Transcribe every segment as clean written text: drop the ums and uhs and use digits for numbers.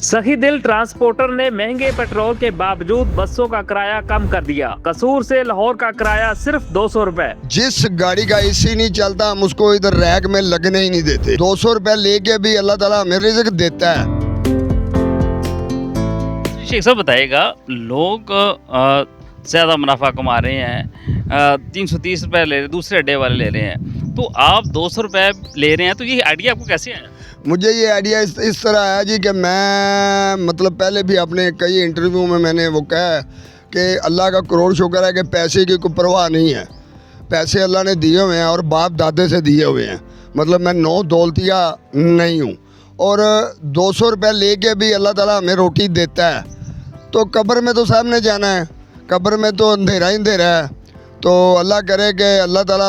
सही दिल ट्रांसपोर्टर ने महंगे पेट्रोल के बावजूद बसों का किराया कम कर दिया। कसूर से लाहौर का किराया सिर्फ 200 रुपए। जिस गाड़ी का एसी नहीं चलता हम उसको इधर रैक में लगने ही नहीं देते। 200 रुपए लेके भी अल्लाह ताला हमें रिज़्क देता है। शेख साहब बताइएगा, लोग ज़्यादा मुनाफा कमा रहे हैं, 330 रुपये ले रहे, दूसरे अड्डे वाले ले रहे हैं, तो आप 200 रुपये ले रहे हैं, तो ये आइडिया आपको कैसे आया? मुझे ये आइडिया इस तरह आया जी कि मैं मतलब पहले भी अपने कई इंटरव्यू में मैंने वो कहा कि अल्लाह का करोड़ शुक्र है कि पैसे की कोई परवाह नहीं है। पैसे अल्लाह ने दिए हुए हैं और बाप दादे से दिए हुए हैं। मतलब मैं नौ दौलतिया नहीं हूँ और 200 रुपये लेके भी अल्लाह ताला हमें रोटी देता है। तो कब्र में तो साहब ने जाना है, कब्र में तो अंधेरा ही अंधेरा है। तो अल्लाह करे कि अल्लाह ताला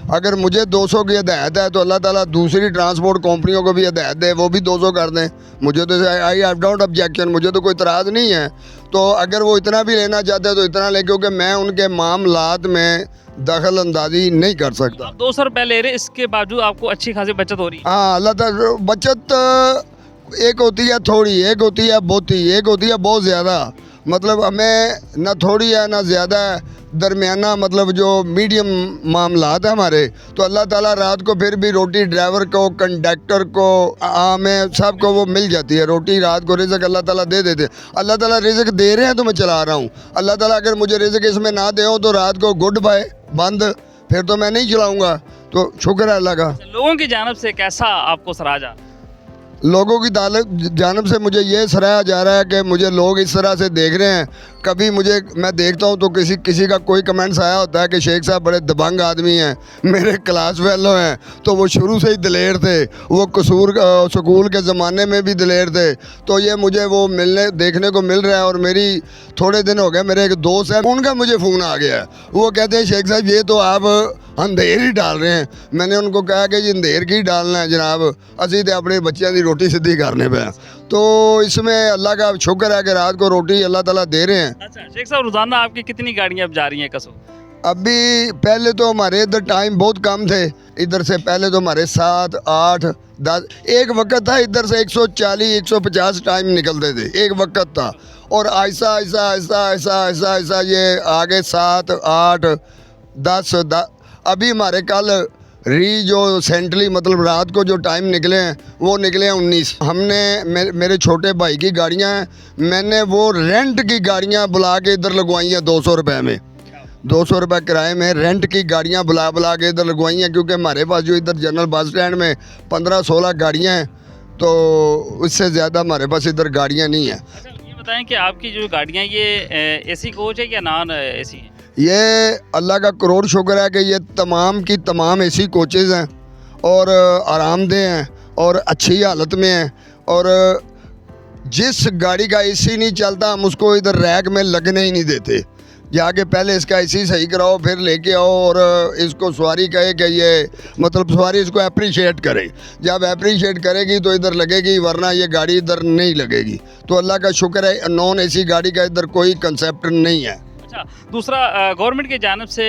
अगर मुझे 200 की हदायत है तो अल्लाह ताला दूसरी ट्रांसपोर्ट कंपनियों को भी हदायत दे, वो भी 200 कर दें। मुझे तो आई हैव नॉट ऑब्जेक्शन, मुझे तो कोई इतराज़ नहीं है। तो अगर वो इतना भी लेना चाहते हैं तो इतना ले, क्योंकि मैं उनके मामलात में दखल अंदाजी नहीं कर सकता। आप 200 रुपये ले रहे, इसके बावजूद आपको अच्छी खासी बचत हो रही है। हाँ, अल्लाह ताला बचत एक होती है थोड़ी, एक होती है बहुती, एक होती है बहुत ज़्यादा। मतलब हमें ना थोड़ी है ना ज़्यादा है, दरमियाना मतलब जो मीडियम मामलात है हमारे। तो अल्लाह ताला रात को फिर भी रोटी ड्राइवर को, कंडक्टर को, हमें सबको वो मिल जाती है रोटी। रात को रिज़्क अल्लाह ताला दे देते। अल्लाह ताला रिज़्क दे रहे हैं तो मैं चला रहा हूँ। अल्लाह ताला अगर मुझे रिज़्क इसमें ना दे हो तो रात को गुड बाय बंद, फिर तो मैं नहीं चलाऊँगा। तो शुक्र है अल्लाह का। लोगों की जानब से कैसा आपको सराहा जा? लोगों की जानब से मुझे ये सराहा जा रहा है कि मुझे लोग इस तरह से देख रहे हैं। कभी मैं देखता हूँ तो किसी का कोई कमेंट्स आया होता है कि शेख साहब बड़े दबंग आदमी हैं, मेरे क्लास फेलो हैं, तो वो शुरू से ही दिलेर थे, वो स्कूल के ज़माने में भी दिलेर थे। तो ये मुझे वो देखने को मिल रहा है। और मेरी थोड़े दिन हो गए, मेरे एक दोस्त है, उनका मुझे फ़ोन आ गया है। वो कहते हैं शेख साहब ये तो आप अंधेर ही डाल रहे हैं। मैंने उनको कहा कि जी अंधेर की डालना है जनाब, असी तो अपने बच्चों की रोटी सीधी करने पे। तो इसमें अल्लाह का शुक्र है कि रात को रोटी अल्लाह ताला दे रहे हैं। अच्छा शेख साहब, रोज़ाना आपकी कितनी गाड़ियाँ अब जा रही हैं कसूर? अभी पहले तो हमारे इधर टाइम बहुत कम थे। इधर से पहले तो हमारे 7, 8, 10 एक वक्त था, इधर से 140, 150 टाइम निकलते थे, एक वक्त था। और ऐसा ऐसा ऐसा ऐसा ऐसा ऐसा ये आगे 7, 8, 10 अभी हमारे कल जो सेंट्रली मतलब रात को जो टाइम निकले हैं वो निकले हैं 19। हमने मेरे छोटे भाई की गाड़ियाँ हैं, मैंने वो रेंट की गाड़ियाँ बुला के इधर लगवाई हैं 200 रुपये में। 200 रुपये किराए में रेंट की गाड़ियाँ बुला के इधर लगवाई हैं, क्योंकि हमारे पास जो इधर जनरल बस स्टैंड में 15-16 गाड़ियाँ हैं, तो उससे ज़्यादा हमारे पास इधर गाड़ियाँ नहीं हैं। अच्छा ये बताएं कि आपकी जो गाड़ियाँ ये एसी कोच है या नॉन एसी है? ये अल्लाह का करोड़ शुक्र है कि ये तमाम की तमाम एसी कोचेज़ हैं और आरामदेह हैं और अच्छी हालत में हैं। और जिस गाड़ी का एसी नहीं चलता हम उसको इधर रैक में लगने ही नहीं देते। जाके पहले इसका एसी सही कराओ, फिर लेके आओ और इसको सवारी कहे कि ये मतलब सवारी इसको अप्रिशिएट करे। जब अप्रिशिएट करेगी तो इधर लगेगी, वरना ये गाड़ी इधर नहीं लगेगी। तो अल्लाह का शुक्र है नॉन एसी गाड़ी का इधर कोई कंसेप्ट नहीं है। अच्छा, दूसरा गवर्नमेंट की जानब से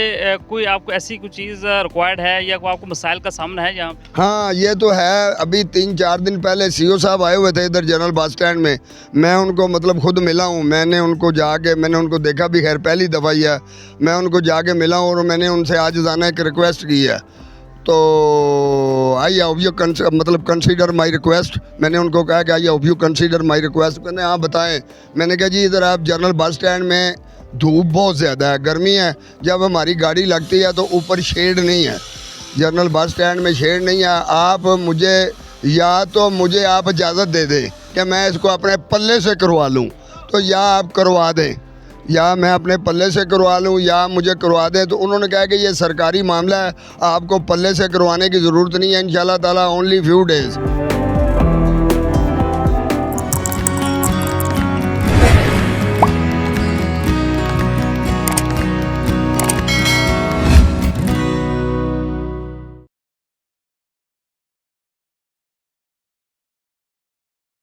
कोई आपको ऐसी कोई चीज़ रिक्वायर्ड है या कोई आपको मसाइल का सामना है यहाँ पे? हाँ ये तो है। अभी 3-4 दिन पहले सीओ साहब आए हुए थे इधर जनरल बस स्टैंड में। मैं उनको मतलब खुद मिला हूँ। मैंने उनको देखा भी, खैर पहली दफ़ा ही है। मैं उनको जाके मिला हूँ और मैंने उनसे आज जाना एक रिक्वेस्ट की है। तो आई होप यू मतलब कंसीडर माई रिक्वेस्ट। मैंने उनको कहा कि I hope you consider my request. कहने हाँ बताएं। मैंने कहा जी इधर आप जनरल बस स्टैंड में धूप बहुत ज़्यादा है, गर्मी है, जब हमारी गाड़ी लगती है तो ऊपर शेड नहीं है, जनरल बस स्टैंड में शेड नहीं है। आप मुझे आप इजाज़त दे दें कि मैं इसको अपने पल्ले से करवा लूँ, तो या आप करवा दें या मैं अपने पल्ले से करवा लूँ या मुझे करवा दें। तो उन्होंने कहा कि ये सरकारी मामला है, आपको पल्ले से करवाने की ज़रूरत नहीं है, इंशाल्लाह ताला ओनली फ्यू डेज़।